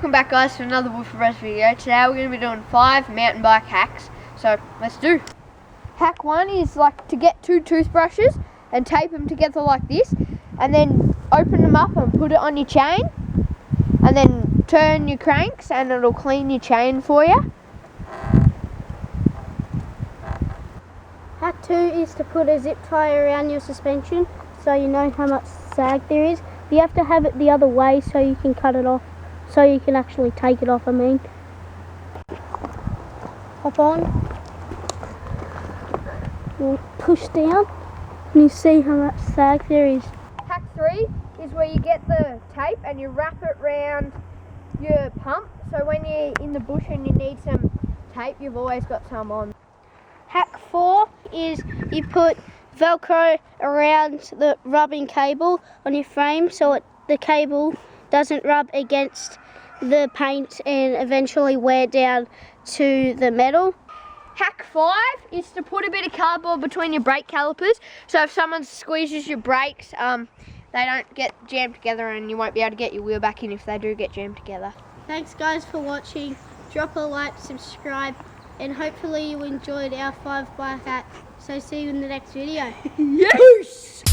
Welcome back guys to another Wood for Breast video. Today we're going to be doing 5 mountain bike hacks. So let's do. Hack 1 is like to get 2 toothbrushes and tape them together like this, and then open them up and put it on your chain, and then turn your cranks and it'll clean your chain for you. Hack 2 is to put a zip tie around your suspension so you know how much sag there is. But you have to have it the other way so you can cut it off, so you can actually take it off, Hop on, you'll push down and you see how much sag there is. Hack 3 is where you get the tape and you wrap it around your pump, so when you're in the bush and you need some tape, you've always got some on. Hack 4 is you put Velcro around the rubbing cable on your frame so the cable doesn't rub against the paint and eventually wear down to the metal. Hack 5 is to put a bit of cardboard between your brake calipers, so if someone squeezes your brakes, they don't get jammed together and you won't be able to get your wheel back in if they do get jammed together. Thanks guys for watching. Drop a like, subscribe, and hopefully you enjoyed our 5 bike hacks. So see you in the next video. Yes!